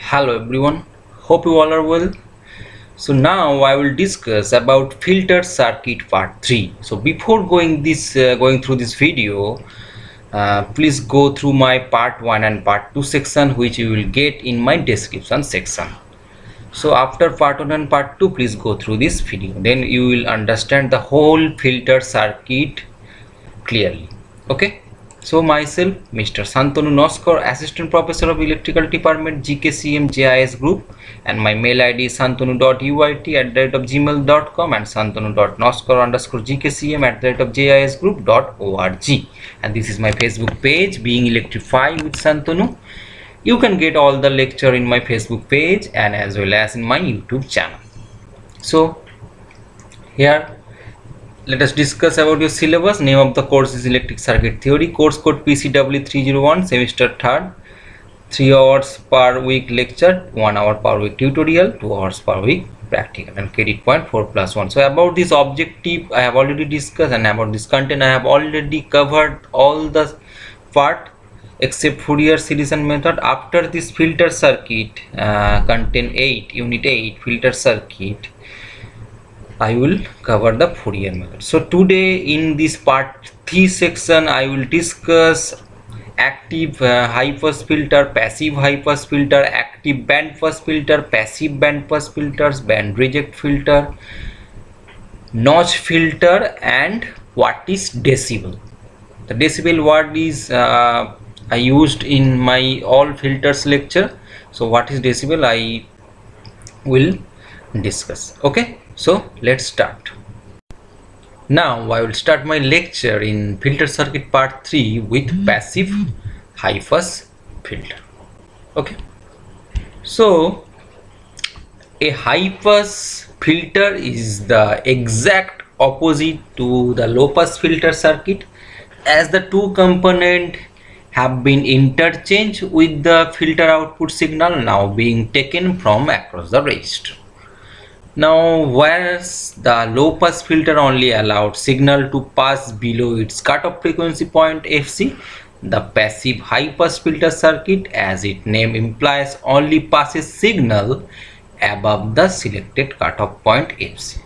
Hello everyone, hope you all are well. So now I will discuss about filter circuit part 3. So before going through this video, please go through my part 1 and part 2 section, which you will get in my description section. So after part 1 and part 2, please go through this video, then you will understand the whole filter circuit clearly. Okay, so myself Mr. Santanu Noskar, Assistant Professor of Electrical Department, GKCM JIS Group, and my mail ID is santanu.uit@gmail.com and santanu.noskar_gkcm@jisgroup.org, and this is my Facebook page, Being Electrified with Santanu. You can get all the lecture in my Facebook page and as well as in my YouTube channel. So here let us discuss about your syllabus. Name of the course is Electric Circuit Theory. Course code PCW 301, semester 3rd. 3 hours per week lecture, 1 hour per week tutorial, 2 hours per week practical, and credit point 4+1. So about this objective I have already discussed, and about this content I have already covered all the part except Fourier series and method. After this filter circuit, content 8, unit 8, filter circuit, I will cover the Fourier method. So today in this part 3 section I will discuss active high pass filter, passive high pass filter, active band pass filter, passive band pass filters, band reject filter, notch filter, and what is decibel. The decibel word is I used in my all filters lecture. So what is decibel I will discuss. Okay, so let's start. Now I will start my lecture in filter circuit part 3 with passive high pass filter. Okay, so a high pass filter is the exact opposite to the low pass filter circuit, as the two components have been interchanged with the filter output signal now being taken from across the register. Now, whereas the low pass filter only allowed signal to pass below its cutoff frequency point Fc, the passive high pass filter circuit, as its name implies, only passes signal above the selected cutoff point Fc.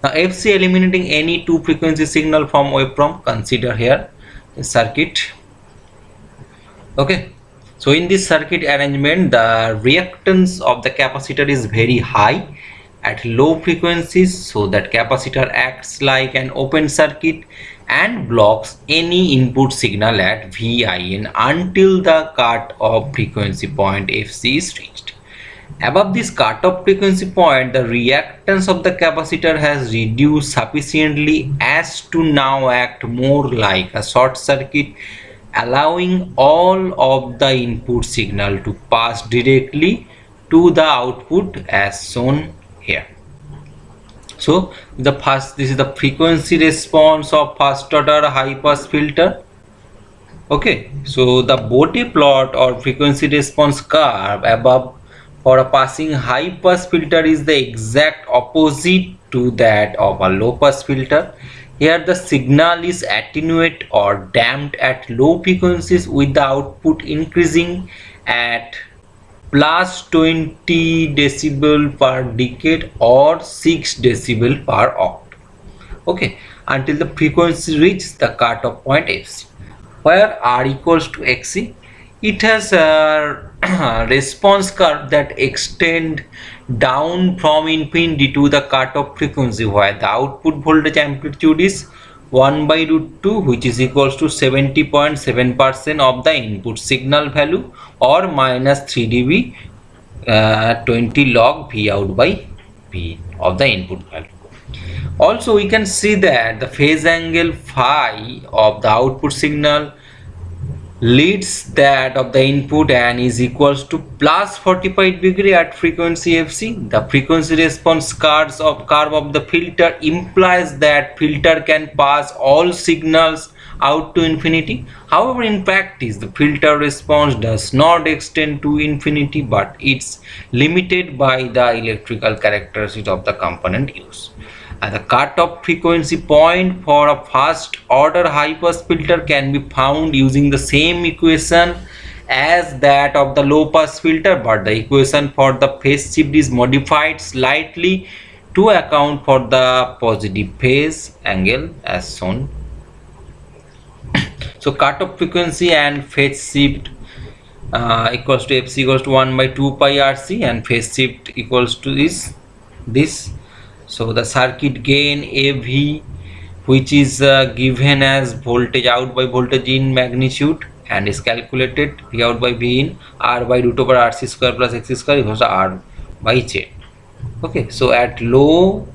Now Fc eliminating any two frequency signal from waveform. Consider here the circuit. Okay, so in this circuit arrangement, the reactance of the capacitor is very high at low frequencies, so that capacitor acts like an open circuit and blocks any input signal at Vin until the cut-off frequency point Fc is reached. Above this cut-off frequency point, the reactance of the capacitor has reduced sufficiently as to now act more like a short circuit, allowing all of the input signal to pass directly to the output as shown here. So this is the frequency response of first order high pass filter. Okay, so the Bode plot or frequency response curve above for a passing high pass filter is the exact opposite to that of a low pass filter. Here the signal is attenuated or damped at low frequencies, with the output increasing at plus 20 decibel per decade or 6 decibel per octave. Okay, until the frequency reaches the cutoff point Fc, where R equals to Xc. It has a response curve that extend down from infinity to the cutoff frequency, where the output voltage amplitude is 1 by root 2, which is equals to 70.7% of the input signal value, or minus 3 dB 20 log V out by V of the input value. Also we can see that the phase angle phi of the output signal leads that of the input and is equals to plus 45 degree at frequency Fc. The frequency response curve of the filter implies that filter can pass all signals out to infinity. However, in practice the filter response does not extend to infinity, but it's limited by the electrical characteristics of the component used. The cutoff frequency point for a first order high pass filter can be found using the same equation as that of the low pass filter, but the equation for the phase shift is modified slightly to account for the positive phase angle as shown. So cutoff frequency and phase shift equals to fc equals to 1 by 2 pi rc, and phase shift equals to this. So the circuit gain AV, which is given as voltage out by voltage in magnitude, and is calculated V out by V in R by root over RC square plus X square equals to R by J. Okay, so at low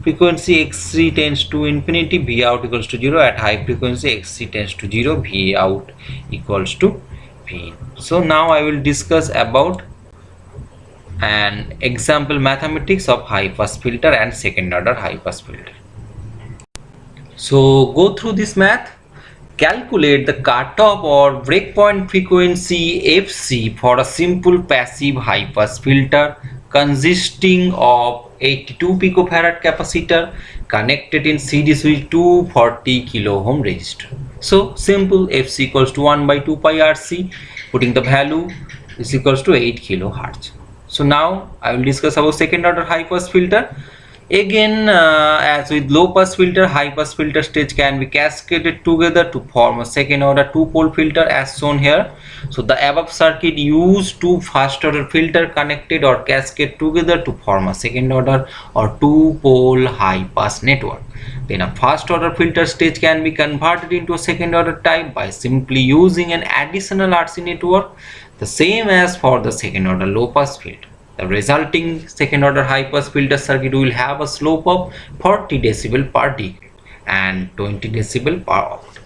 frequency X3 tends to infinity, V out equals to 0. At high frequency X3 tends to 0, V out equals to V in. So now I will discuss about an example mathematics of high pass filter and second order high pass filter. So go through this math. Calculate the cutoff or breakpoint frequency FC for a simple passive high pass filter consisting of 82 picofarad capacitor connected in series with 240 kilo ohm resistor. So simple, FC equals to 1 by 2 pi RC, putting the value is equals to 8 kilohertz. So now I will discuss about second order high pass filter. Again, as with low pass filter, high pass filter stage can be cascaded together to form a second order two pole filter as shown here. So the above circuit use two first order filter connected or cascade together to form a second order or two pole high pass network. Then a first order filter stage can be converted into a second order type by simply using an additional RC network, the same as for the second order low pass filter. The resulting second order high pass filter circuit will have a slope of 40 decibel per decade and 20 decibel per octave.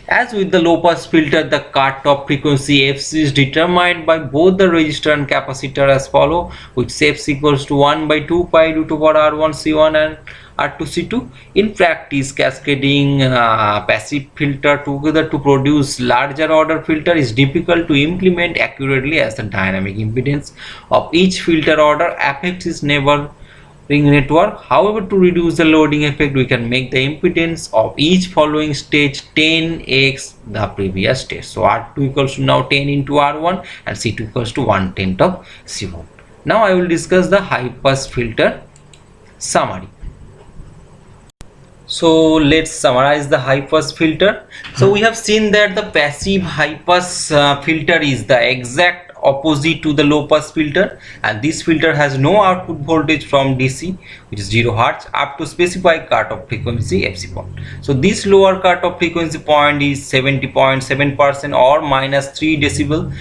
As with the low pass filter, the cutoff frequency FC is determined by both the resistor and capacitor as follow, which FC equals to 1 by 2 pi root over R1 C1 and R2 C2. In practice, cascading passive filter together to produce larger order filter is difficult to implement accurately, as the dynamic impedance of each filter order affects its neighboring network. However, to reduce the loading effect, we can make the impedance of each following stage 10x the previous stage. So R2 equals to now 10 into R1 and C2 equals to 1/10 of C1. Now I will discuss the high pass filter summary. So let's summarize the high pass filter. So we have seen that the passive high pass filter is the exact opposite to the low pass filter, and this filter has no output voltage from DC, which is 0 hertz, up to specified cutoff frequency FC point. So this lower cutoff frequency point is 70.7% or minus 3 decibel,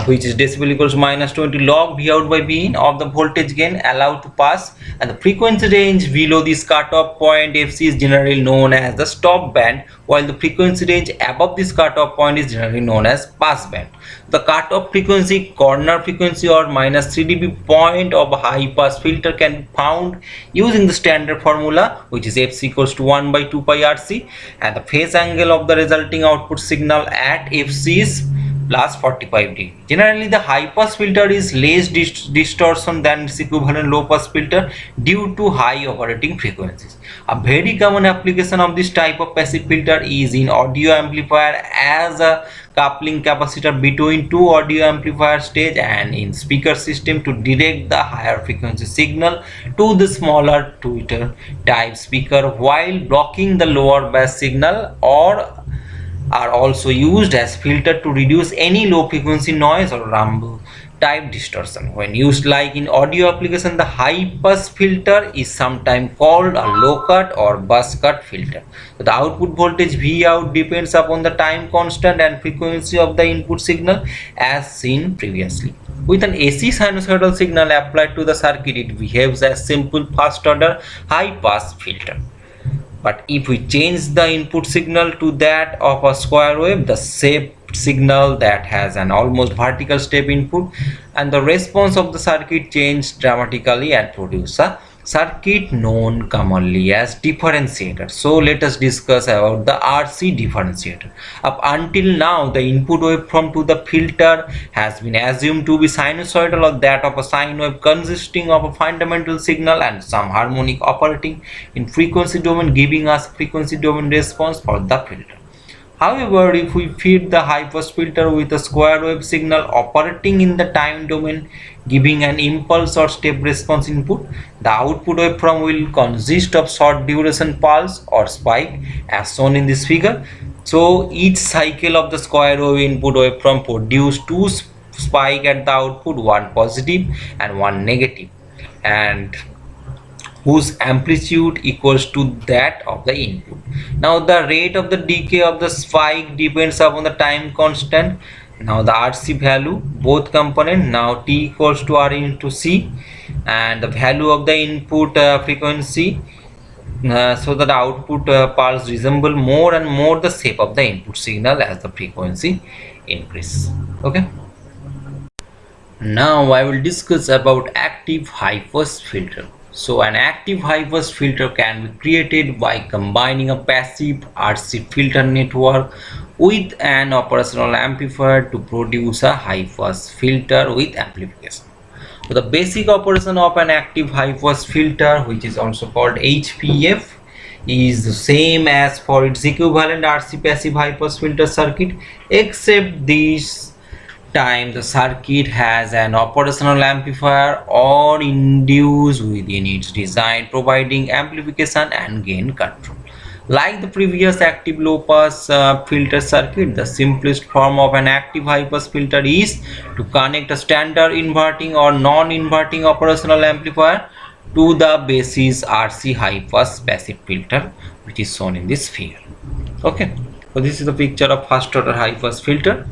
which is decibel equals to minus 20 log V out by V in of the voltage gain allowed to pass, and the frequency range below this cutoff point FC is generally known as the stop band, while the frequency range above this cutoff point is generally known as pass band. The cutoff frequency, corner frequency or minus 3 dB point of a high pass filter can be found using the standard formula, which is FC equals to 1 by 2 pi RC, and the phase angle of the resulting output signal at FC is plus 45 degree. Generally, the high pass filter is less distortion than its equivalent low pass filter due to high operating frequencies. A very common application of this type of passive filter is in audio amplifier as a coupling capacitor between two audio amplifier stage, and in speaker system to direct the higher frequency signal to the smaller tweeter type speaker while blocking the lower bass signal, or are also used as filter to reduce any low frequency noise or rumble type distortion. When used like in audio application, the high pass filter is sometimes called a low cut or bus cut filter. So the output voltage V out depends upon the time constant and frequency of the input signal as seen previously. With an AC sinusoidal signal applied to the circuit, it behaves as simple first order high pass filter. But if we change the input signal to that of a square wave, the shaped signal that has an almost vertical step input, and the response of the circuit changes dramatically and produce a circuit known commonly as differentiator. So let us discuss about the RC differentiator. Up until now, the input waveform to the filter has been assumed to be sinusoidal or that of a sine wave consisting of a fundamental signal and some harmonic operating in frequency domain, giving us frequency domain response for the filter. However, if we feed the high-pass filter with a square wave signal operating in the time domain, giving an impulse or step response input, the output waveform will consist of short duration pulse or spike as shown in this figure. So each cycle of the square wave input waveform produce two spike at the output, one positive and one negative, and whose amplitude equals to that of the input. Now the rate of the decay of the spike depends upon the time constant. Now the RC value, both component, now T equals to R into C, and the value of the input frequency, so that the output pulse resemble more and more the shape of the input signal as the frequency increase. Okay. Now I will discuss about active high-pass filter. So an active high-pass filter can be created by combining a passive RC filter network with an operational amplifier to produce a high-pass filter with amplification. So the basic operation of an active high-pass filter, which is also called HPF, is the same as for its equivalent RC passive high-pass filter circuit, except this time the circuit has an operational amplifier or induced within its design, providing amplification and gain control. Like the previous active low pass filter circuit, the simplest form of an active high pass filter is to connect a standard inverting or non-inverting operational amplifier to the basis RC high pass passive filter, which is shown in this figure. Okay, so this is the picture of first order high pass filter.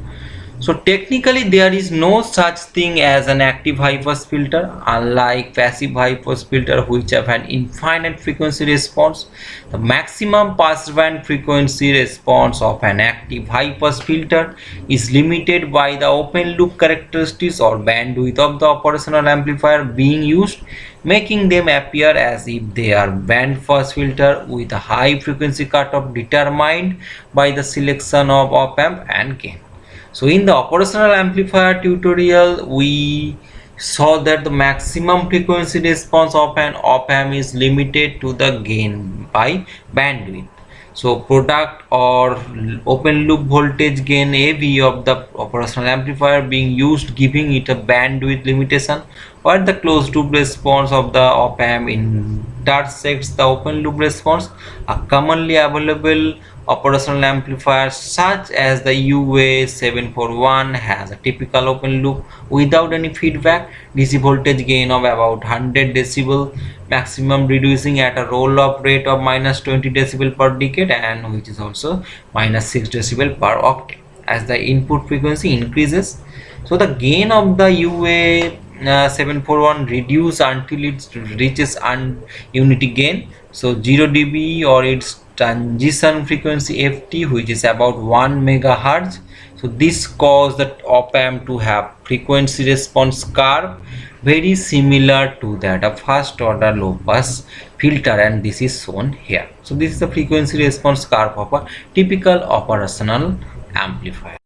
So technically there is no such thing as an active high pass filter, unlike passive high pass filter which have an infinite frequency response. The maximum pass band frequency response of an active high pass filter is limited by the open loop characteristics or bandwidth of the operational amplifier being used, making them appear as if they are band pass filter with a high frequency cutoff determined by the selection of op amp and gain. So in the operational amplifier tutorial, we saw that the maximum frequency response of an op amp is limited to the gain by bandwidth. So product or open loop voltage gain AV of the operational amplifier being used, giving it a bandwidth limitation, while the closed loop response of the op amp intersects the open loop response. A commonly available operational amplifier such as the UA741 has a typical open loop without any feedback, DC voltage gain of about 100 decibel, maximum reducing at a roll-off rate of -20 decibel per decade, and which is also -6 decibel per octave as the input frequency increases. So the gain of the UA741 reduce until it reaches unity gain, so 0 dB, or its transition frequency ft, which is about 1 megahertz. So this causes the op amp to have frequency response curve very similar to that of first order low pass filter, and this is shown here. So this is the frequency response curve of a typical operational amplifier.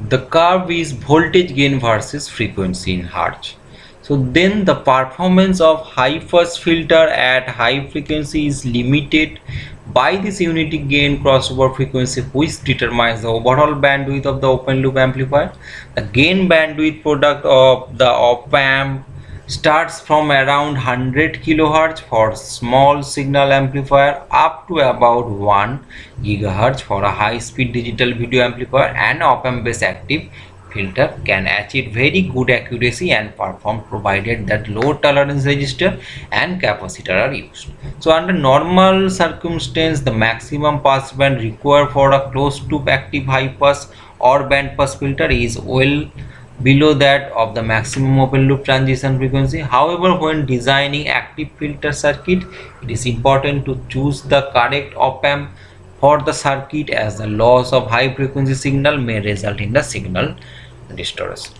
The curve is voltage gain versus frequency in hertz. So then the performance of high pass filter at high frequency is limited by this unity gain crossover frequency, which determines the overall bandwidth of the open loop amplifier. The gain bandwidth product of the op amp starts from around 100 kHz for small signal amplifier up to about 1 GHz for a high speed digital video amplifier, and op amp based active filter can achieve very good accuracy and perform provided that low tolerance resistor and capacitor are used. So under normal circumstance, the maximum pass band required for a closed loop active high pass or band pass filter is well below that of the maximum open loop transition frequency. However, when designing active filter circuit, it is important to choose the correct op amp for the circuit, as the loss of high frequency signal may result in the signal distortion.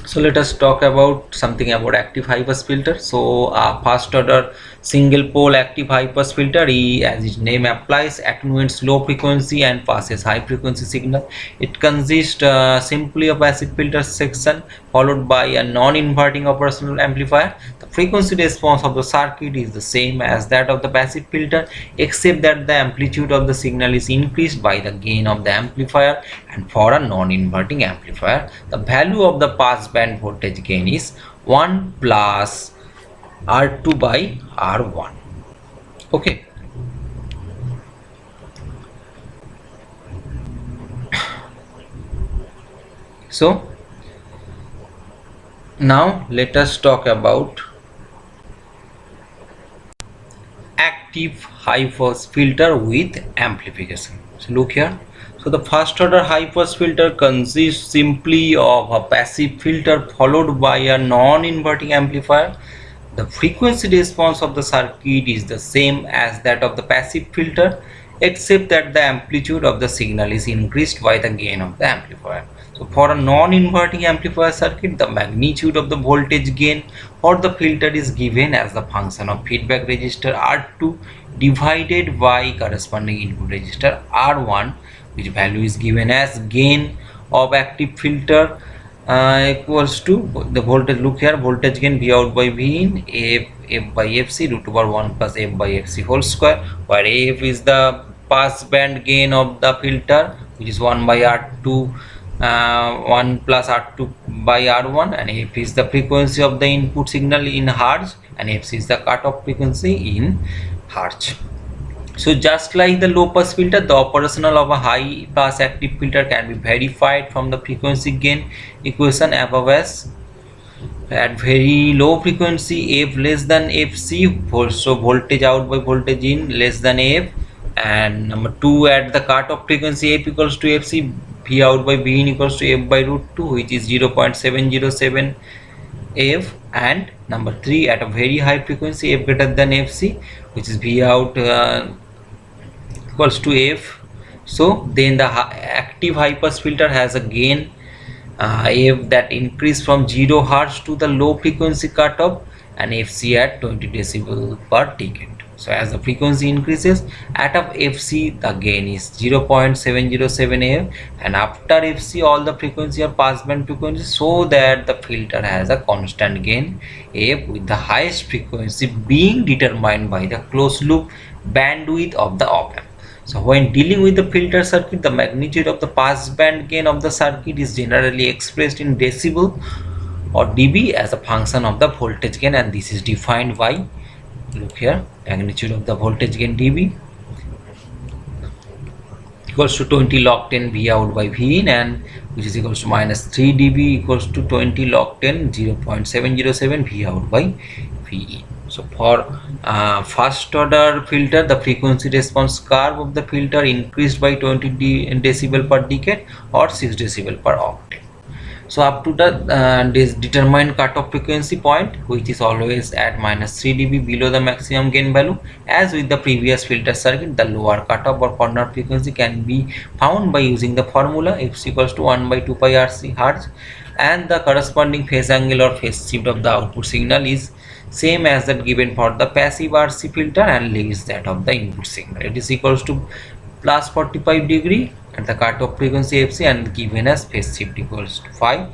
So let us talk about something about active high pass filter. So first order Single pole active high pass filter, as its name applies, attenuates low frequency and passes high frequency signal. It consists simply of passive filter section followed by a non-inverting operational amplifier. The frequency response of the circuit is the same as that of the passive filter, except that the amplitude of the signal is increased by the gain of the amplifier, and for a non-inverting amplifier the value of the pass band voltage gain is 1 plus R2 by R1. Okay, so now let us talk about active high pass filter with amplification. So look here. So the first order high pass filter consists simply of a passive filter followed by a non-inverting amplifier. The frequency response of the circuit is the same as that of the passive filter, except that the amplitude of the signal is increased by the gain of the amplifier. So for a non-inverting amplifier circuit, the magnitude of the voltage gain for the filter is given as the function of feedback resistor R2 divided by corresponding input resistor R1, which value is given as gain of active filter equals to the voltage. Look here, voltage gain V out by V in f by fc root over 1 plus f by fc whole square, where f is the pass band gain of the filter, which is 1 by r2 1 plus r2 by r1, and f is the frequency of the input signal in hertz, and fc is the cutoff frequency in hertz. So just like the low pass filter, the operational of a high pass active filter can be verified from the frequency gain equation above as. At very low frequency, f less than fc, so voltage out by voltage in less than f, and number 2 at the cutoff frequency f equals to fc, v out by v in equals to f by root 2, which is 0.707 f, and number 3 at a very high frequency f greater than fc, which is v out equals to f. So then the active high pass filter has a gain f that increase from 0 hertz to the low frequency cutoff, and fc at 20 decibel per decade. So as the frequency increases, at of fc the gain is 0.707 af, and after fc all the frequency are passband frequency, so that the filter has a constant gain f, with the highest frequency being determined by the closed loop bandwidth of the op-amp. So when dealing with the filter circuit, the magnitude of the pass band gain of the circuit is generally expressed in decibel or dB as a function of the voltage gain, and this is defined by, look here, magnitude of the voltage gain dB equals to 20 log 10 V out by V in, and which is equals to minus 3 dB equals to 20 log 10 0.707 V out by V in. So for first order filter, the frequency response curve of the filter increased by 20 decibel per decade or 6 decibel per octave. So up to the this determined cutoff frequency point, which is always at minus 3 dB below the maximum gain value. As with the previous filter circuit, the lower cutoff or corner frequency can be found by using the formula f equals to 1 by 2 pi rc hertz, and the corresponding phase angle or phase shift of the output signal is same as that given for the passive RC filter and leaves that of the input signal. It is equals to plus 45 degree at the cutoff frequency fc, and given as phase shift equals to 5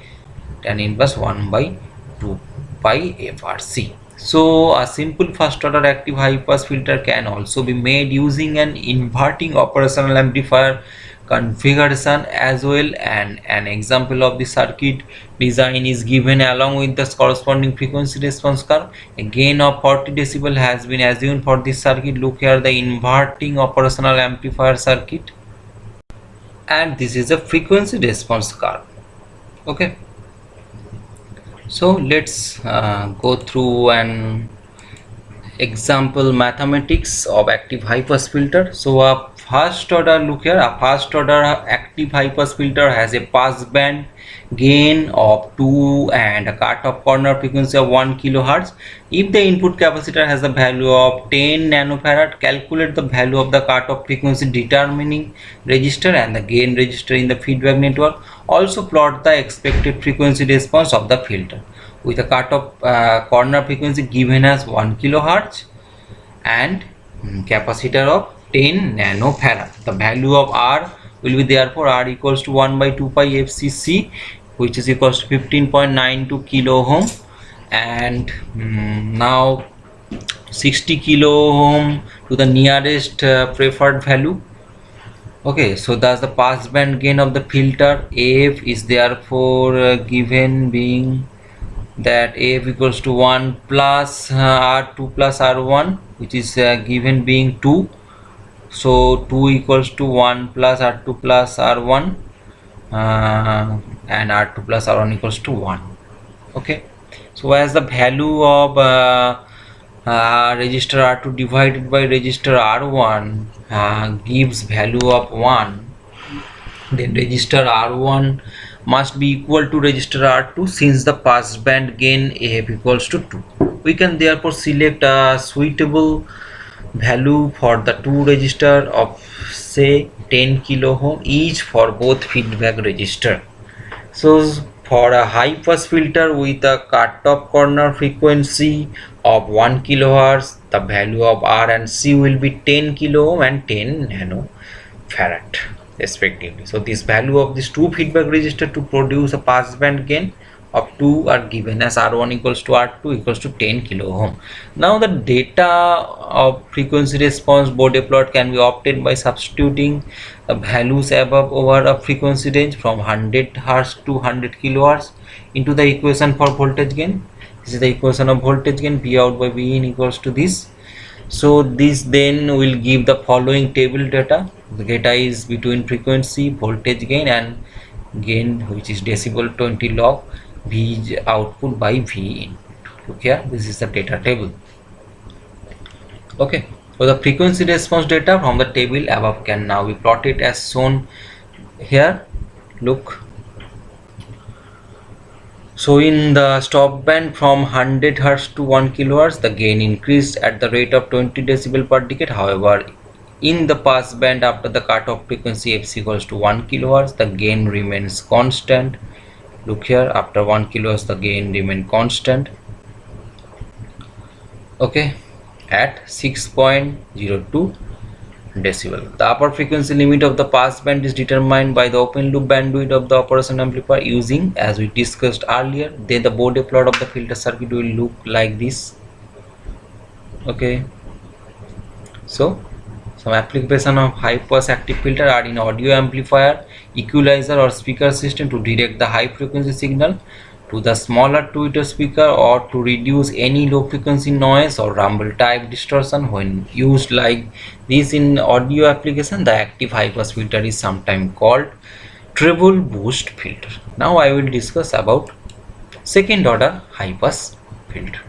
tan inverse 1 by 2 pi frc. So a simple first order active high pass filter can also be made using an inverting operational amplifier configuration as well, and an example of the circuit design is given along with the corresponding frequency response curve. A gain of 40 decibel has been assumed for this circuit. Look here, the inverting operational amplifier circuit, and this is a frequency response curve. Okay, so let's go through an example mathematics of active high pass filter. So a first order, look here, a first order active high pass filter has a pass band gain of 2 and a cutoff corner frequency of 1 kilohertz. If the input capacitor has a value of 10 nanofarad, calculate the value of the cutoff frequency determining resistor and the gain resistor in the feedback network. Also plot the expected frequency response of the filter with a cutoff corner frequency given as 1 kilohertz and capacitor of 10 nanofarad. The value of R will be therefore R equals to 1 by 2 pi FCC, which is equals to 15.92 kilo ohm. And now 60 kilo ohm to the nearest preferred value. Okay, so thus the pass band gain of the filter AF is therefore given being that AF equals to 1 plus R2 plus R1, which is given being 2. So 2 equals to 1 plus R2 plus R1 and R2 plus R1 equals to 1. Okay, so as the value of register R2 divided by register R1 gives value of 1, then register R1 must be equal to register R2 since the pass band gain AF equals to 2. We can therefore select a suitable value for the two register of say 10 kilo ohm each for both feedback register. So for a high pass filter with a cut-off corner frequency of 1 kilohertz, the value of R and C will be 10 kilo ohm and 10 nanofarad respectively. So this value of these two feedback resistor to produce a pass band gain of 2 are given as R1 equals to R2 equals to 10 kilo ohm. Now the data of frequency response Bode plot can be obtained by substituting the values above over a frequency range from 100 Hz to 100 kilohertz into the equation for voltage gain. This is the equation of voltage gain, V out by V in equals to this. So this then will give the following table data. The data is between frequency, voltage gain and gain, which is decibel 20 log V output by V input. Look here, this is the data table. Okay, so the frequency response data from the table above can now be plotted as shown here. Look, so in the stop band from 100 Hz to 1 kHz, the gain increased at the rate of 20 decibel per decade. However, in the pass band after the cutoff frequency FC equals to 1 kHz, the gain remains constant. Look here, after 1 kHz, the gain remains constant. Okay, at 6.02 decibel. The upper frequency limit of the pass band is determined by the open loop bandwidth of the operation amplifier using, as we discussed earlier. Then the Bode plot of the filter circuit will look like this. Okay, so some application of high pass active filter are in audio amplifier, equalizer or speaker system to direct the high frequency signal to the smaller tweeter speaker or to reduce any low frequency noise or rumble type distortion. When used like this in audio application, the active high pass filter is sometimes called treble boost filter. Now I will discuss about second order high pass filter.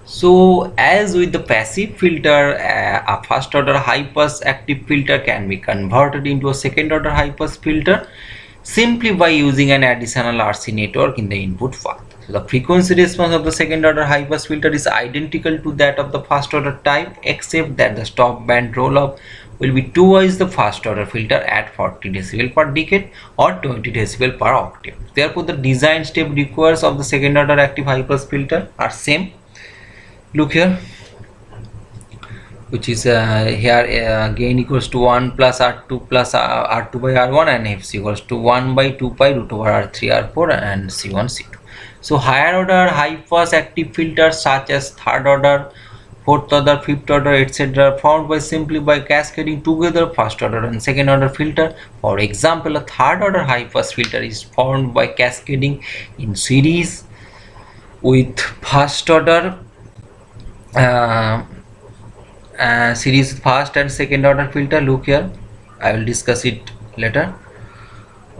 So as with the passive filter, a first order high pass active filter can be converted into a second order high pass filter simply by using an additional RC network in the input path. So the frequency response of the second order high pass filter is identical to that of the first order type, except that the stop band roll up will be twice the first order filter at 40 decibel per decade or 20 decibel per octave. Therefore the design step requires of the second order active high pass filter are same. Look here, which is here gain equals to 1 plus R2 plus R2 by R1 and FC equals to 1 by 2 pi root over R3 R4 and C1 C2. So higher order high pass active filters such as third order, fourth order, fifth order, etc. formed by simply by cascading together first order and second order filter. For example, a third order high pass filter is formed by cascading in series with first order series first and second order filter. Look here, I will discuss it later.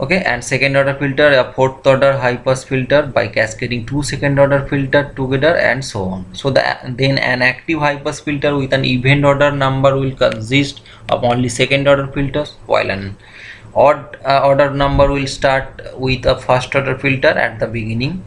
Okay, and second order filter, a fourth order high pass filter by cascading two second order filter together and so on. So then an active high pass filter with an even order number will consist of only second order filters, while an odd order number will start with a first order filter at the beginning.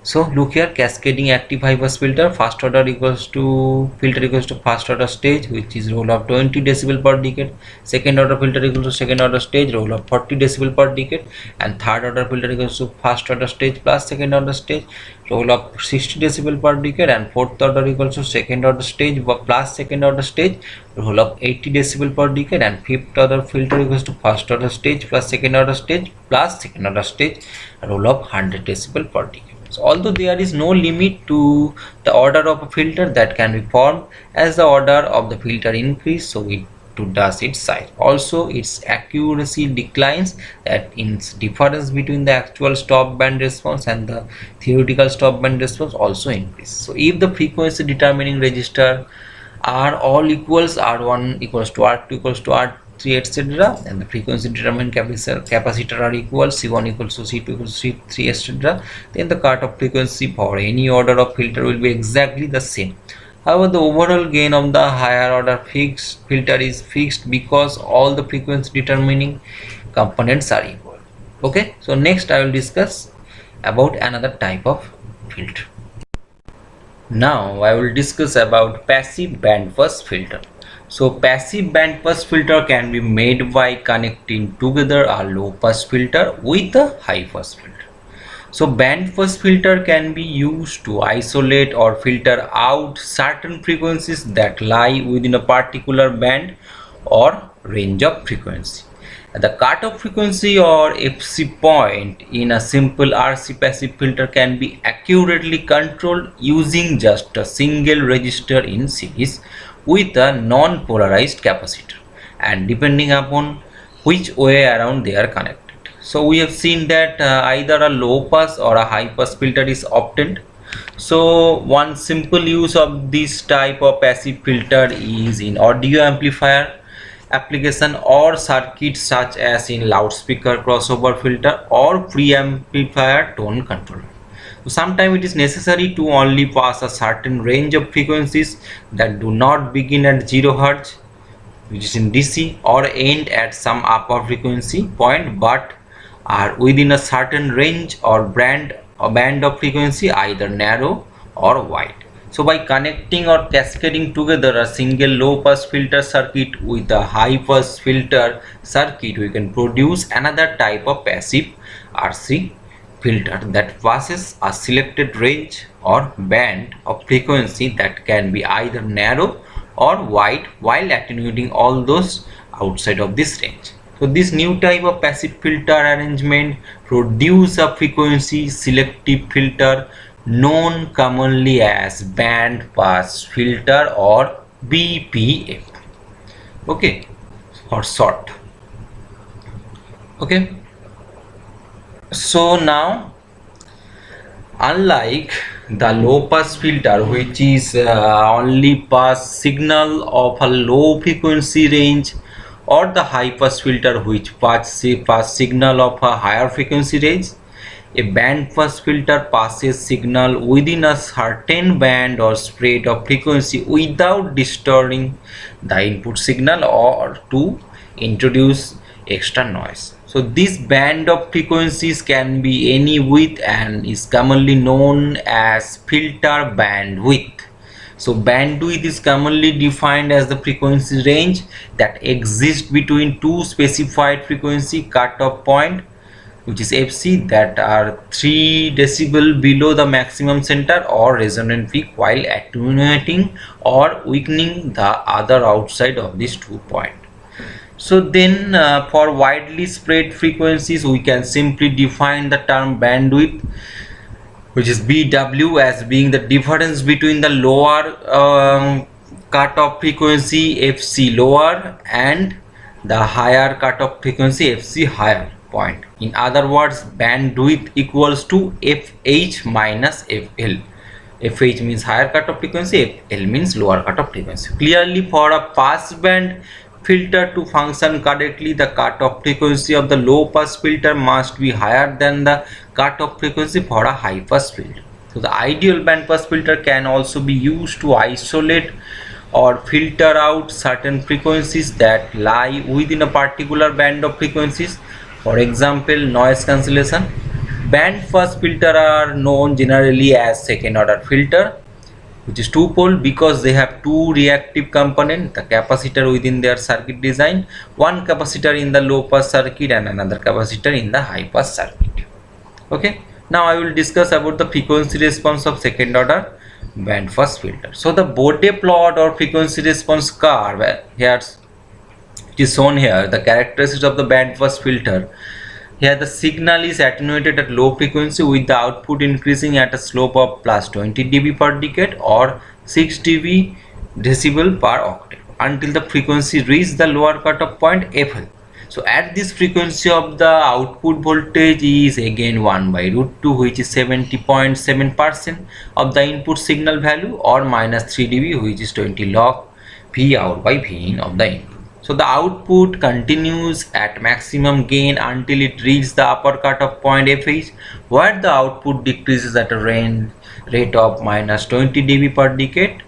So look here, cascading active high pass filter, first order equals to filter equals to first order stage, which is roll of 20 decibel per decade. Second order filter equals to second order stage, roll of 40 decibel per decade. And third order filter equals to first order stage plus second order stage, roll of 60 decibel per decade. And fourth order equals to second order stage plus second order stage, roll of 80 decibel per decade. And fifth order filter equals to first order stage plus second order stage plus second order stage, roll of 100 decibel per decade. So although there is no limit to the order of a filter that can be formed, as the order of the filter increase, so it too does its size. Also its accuracy declines, that means difference between the actual stop band response and the theoretical stop band response also increase. So if the frequency determining register are all equals, R1 equals to R2 equals to R3 etc., and the frequency determined capacitor are equal, C1 equals to C2 equals to C3 etc., then the cutoff frequency for any order of filter will be exactly the same. However, the overall gain of the higher order fixed filter is fixed because all the frequency determining components are equal. Okay, so next I will discuss about another type of filter. Now I will discuss about passive band pass filter. So passive band pass filter can be made by connecting together a low pass filter with a high pass filter. So band pass filter can be used to isolate or filter out certain frequencies that lie within a particular band or range of frequency. The cutoff frequency or FC point in a simple RC passive filter can be accurately controlled using just a single resistor in series with a non-polarized capacitor, and depending upon which way around they are connected. So we have seen that either a low pass or a high pass filter is obtained. So one simple use of this type of passive filter is in audio amplifier application or circuits such as in loudspeaker crossover filter or preamplifier tone controller. So sometimes it is necessary to only pass a certain range of frequencies that do not begin at 0 Hz, which is in DC, or end at some upper frequency point but are within a certain range or band of frequency, either narrow or wide. So by connecting or cascading together a single low pass filter circuit with a high pass filter circuit, we can produce another type of passive RC filter that passes a selected range or band of frequency that can be either narrow or wide while attenuating all those outside of this range. So this new type of passive filter arrangement produce a frequency selective filter known commonly as band pass filter or BPF, okay, for short. Okay, so now unlike the low pass filter, which is only pass signal of a low frequency range, or the high pass filter which pass signal of a higher frequency range, a band pass filter passes signal within a certain band or spread of frequency without distorting the input signal or to introduce extra noise. So this band of frequencies can be any width and is commonly known as filter bandwidth. So bandwidth is commonly defined as the frequency range that exists between two specified frequency cutoff point, which is FC, that are 3 decibel below the maximum center or resonant peak, while attenuating or weakening the other outside of these 2 points. So then for widely spread frequencies, we can simply define the term bandwidth, which is BW, as being the difference between the lower cutoff frequency FC lower and the higher cutoff frequency FC higher point. In other words, bandwidth equals to FH minus FL. FH means higher cutoff frequency, FL means lower cutoff frequency. Clearly, for a pass band filter to function correctly, the cutoff frequency of the low pass filter must be higher than the cutoff frequency for a high pass filter. So the ideal band pass filter can also be used to isolate or filter out certain frequencies that lie within a particular band of frequencies. For example, noise cancellation. Band pass filter are known generally as second order filter, which is two pole because they have two reactive component, the capacitor within their circuit design, one capacitor in the low pass circuit and another capacitor in the high pass circuit. Okay, now I will discuss about the frequency response of second order band pass filter. So the Bode plot or frequency response curve here it is shown here. The characteristics of the band pass filter. Here the signal is attenuated at low frequency with the output increasing at a slope of plus 20 dB per decade or 6 dB decibel per octave until the frequency reaches the lower cutoff point FL. So at this frequency of the output voltage is again 1 by root 2, which is 70.7% of the input signal value, or minus 3 dB, which is 20 log V out by V in of the input. So the output continues at maximum gain until it reaches the upper cutoff point FH, where the output decreases at a rate of minus 20 dB per decade,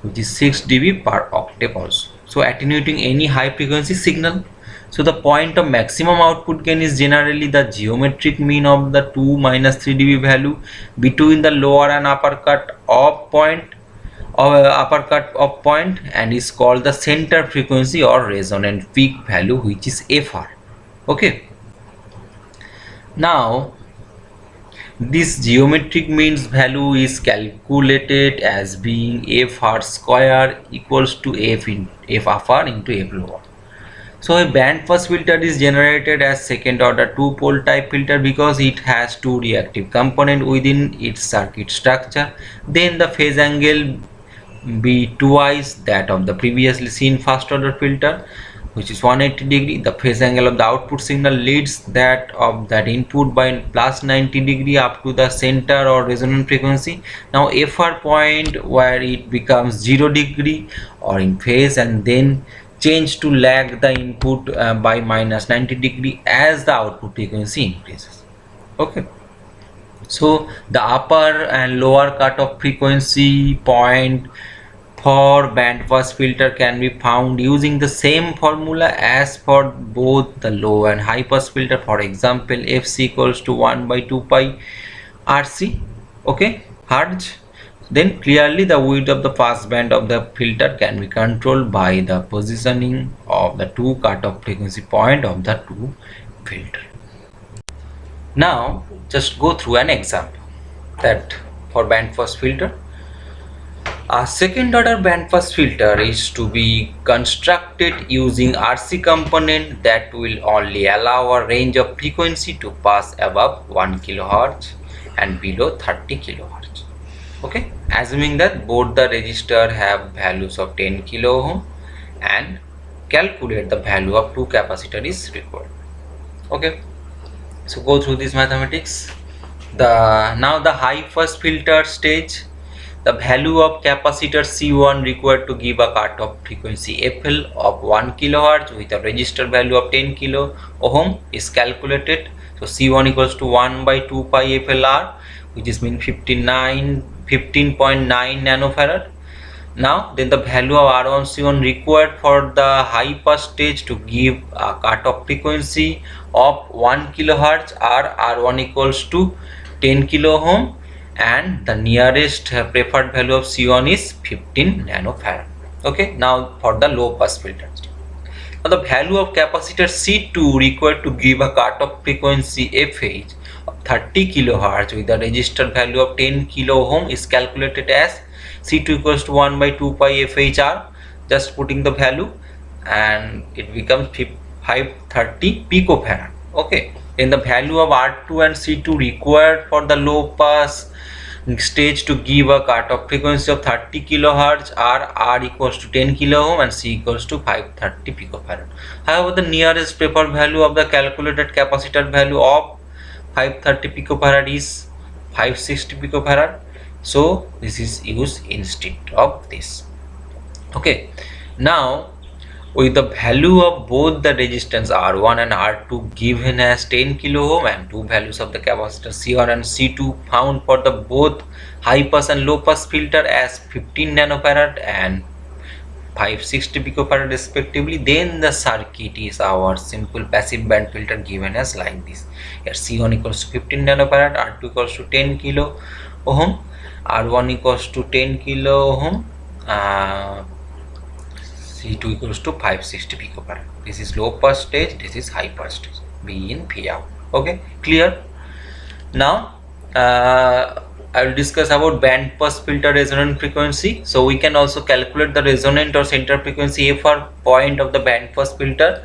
which is 6 dB per octave also. So attenuating any high frequency signal. So the point of maximum output gain is generally the geometric mean of the 2 minus 3 dB value between the lower and upper cut off point and is called the center frequency or resonant peak value, which is FR. Okay, now this geometric means value is calculated as being FR square equals to F upper into F lower. So a band pass filter is generated as second order two pole type filter because it has two reactive component within its circuit structure. Then the phase angle be twice that of the previously seen first order filter, which is 180 degree. The phase angle of the output signal leads that of that input by plus 90 degree up to the center or resonant frequency. Now FR point where it becomes 0 degree or in phase, and then change to lag the input by minus 90 degree as the output frequency increases. Okay, so the upper and lower cutoff frequency point for band pass filter can be found using the same formula as for both the low and high pass filter. For example, Fc equals to 1 by 2 pi RC, okay, hertz. Then clearly the width of the pass band of the filter can be controlled by the positioning of the two cutoff frequency point of the two filter. Now just go through an example that for band pass filter. A second order band pass filter is to be constructed using RC component that will only allow a range of frequency to pass above 1 kHz and below 30 kHz. Okay, assuming that both the resistor have values of 10 kilo ohm and calculate the value of two capacitor is required. Okay, so go through this mathematics. Now the high pass filter stage, the value of capacitor C1 required to give a cutoff frequency FL of 1 kHz with a resistor value of 10 kilo ohm is calculated. So C1 equals to 1 by 2 pi FLR, which is mean 15.9 nanofarad. Now then the value of R1 C1 required for the high pass stage to give a cutoff frequency of 1 kHz are R1 equals to 10 kilo ohm, and the nearest preferred value of C1 is 15 nanofarad. Okay, now for the low pass filter. Now the value of capacitor C2 required to give a cutoff frequency FH of 30 kHz with a resistor value of 10 kilo ohm is calculated as C2 equals to 1 by 2 pi FHR. Just putting the value and it becomes 530 picofarad. Okay, then the value of R2 and C2 required for the low pass stage to give a cutoff frequency of 30 kHz are R equals to 10 kilo ohm and C equals to 530 picofarad. However, the nearest preferred value of the calculated capacitor value of 530 picofarad is 560 picofarad. So this is used instead of this. Okay, now with the value of both the resistance R1 and R2 given as 10 kilo ohm and two values of the capacitor C1 and C2 found for the both high pass and low pass filter as 15 nanofarad and 560 picofarad respectively, then the circuit is our simple passive band filter given as like this. Here C1 equals to 15 nanofarad, R2 equals to 10 kilo ohm, R1 equals to 10 kilo ohm, C2 equals to 560 picofarad. This is low pass stage, this is high pass stage, V in P out. Okay, clear? Now I will discuss about band pass filter resonant frequency. So we can also calculate the resonant or center frequency FR point of the band pass filter,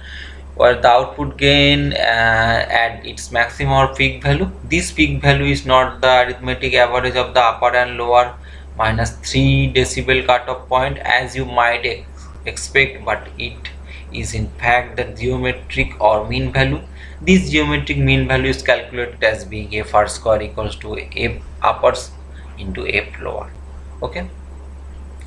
where the output gain at its maximum or peak value. This peak value is not the arithmetic average of the upper and lower minus 3 decibel cutoff point as you might expect, but it is in fact the geometric or mean value. This geometric mean value is calculated as being FR square equals to F uppers into F lower. Okay,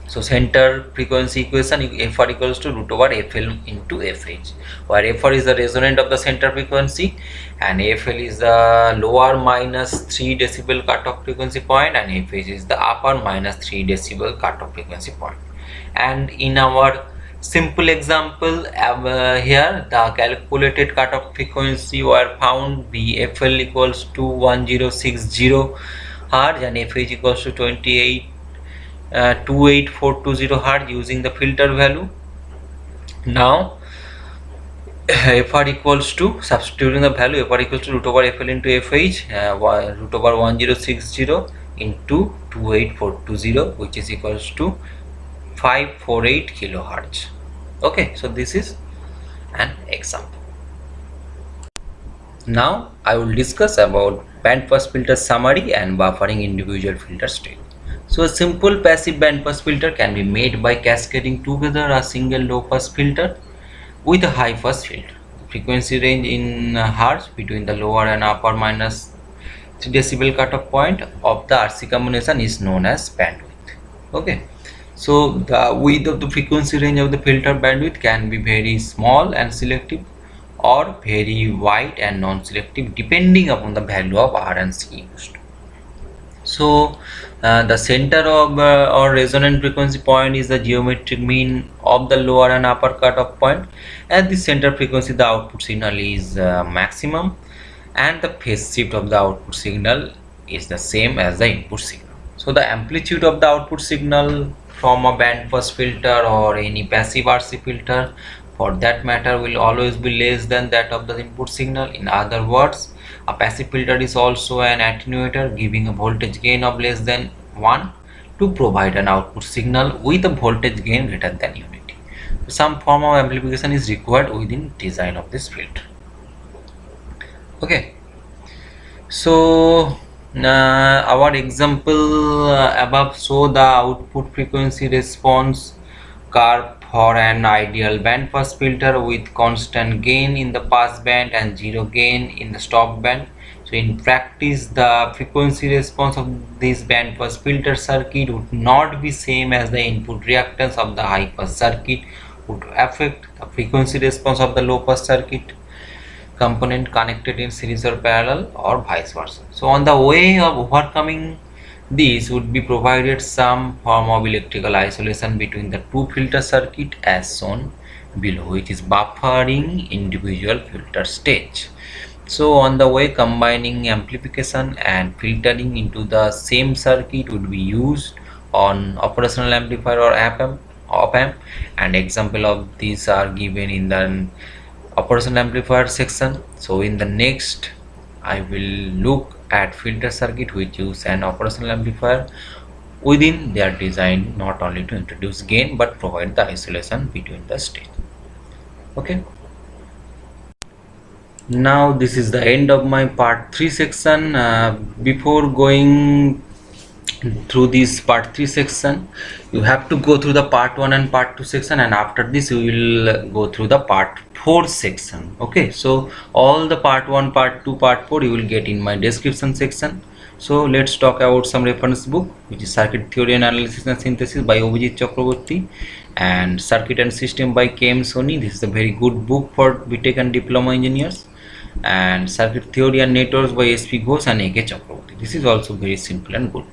so center frequency equation, FR equals to root over FL into FH, where FR is the resonant of the center frequency and FL is the lower minus 3 decibel cutoff frequency point and FH is the upper minus 3 decibel cutoff frequency point. And in our simple example here, the calculated cutoff frequency were found be FL equals to 1060 Hz and FH equals to 28420 Hz using the filter value. Now FR equals to, substituting the value, FR equals to root over FL into FH, root over 1060 into 28420, which is equals to 548 kilohertz. Okay, so this is an example. Now I will discuss about band pass filter summary and buffering individual filter state. So a simple passive band pass filter can be made by cascading together a single low pass filter with a high pass filter. The frequency range in hertz between the lower and upper minus 3 decibel cutoff point of the RC combination is known as bandwidth. Okay, so the width of the frequency range of the filter bandwidth can be very small and selective or very wide and non-selective depending upon the value of R and C used. So the center of or resonant frequency point is the geometric mean of the lower and upper cutoff point. At the center frequency, the output signal is maximum and the phase shift of the output signal is the same as the input signal. So the amplitude of the output signal from a band pass filter or any passive RC filter for that matter will always be less than that of the input signal. In other words, a passive filter is also an attenuator giving a voltage gain of less than 1 to provide an output signal with a voltage gain greater than unity. Some form of amplification is required within design of this filter. Okay, so our example above show the output frequency response curve for an ideal band pass filter with constant gain in the pass band and zero gain in the stop band. So in practice, the frequency response of this band pass filter circuit would not be same as the input reactance of the high pass circuit would affect the frequency response of the low pass circuit component connected in series or parallel or vice versa. So on the way of overcoming this would be provided some form of electrical isolation between the two filter circuit as shown below, which is buffering individual filter stage. So on the way, combining amplification and filtering into the same circuit would be used on operational amplifier or op-amp, and example of these are given in the operational amplifier section. So in the next I will look at filter circuit which use an operational amplifier within their design, not only to introduce gain but provide the isolation between the stage. Okay, now this is the end of my part 3 section. Before going through this part 3 section, you have to go through the part 1 and part 2 section, and after this you will go through the part 4 section. Okay, so all the part 1, part 2, part 4 you will get in my description section. So let's talk about some reference book, which is Circuit Theory and Analysis and Synthesis by Abhijit Chakraborty and Circuit and System by KM Soni. This is a very good book for BTech and Diploma Engineers. And Circuit Theory and Networks by SP Ghosh and AK Chakraborty. This is also very simple and good.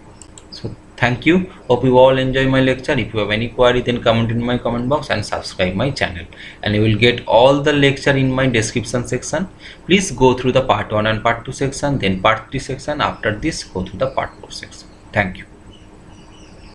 So Thank you. Hope you all enjoy my lecture. If you have any query, then comment in my comment box and subscribe my channel. And you will get all the lecture in my description section. Please go through the part 1 and part 2 section, then part 3 section. After this, go through the part 4 section. Thank you.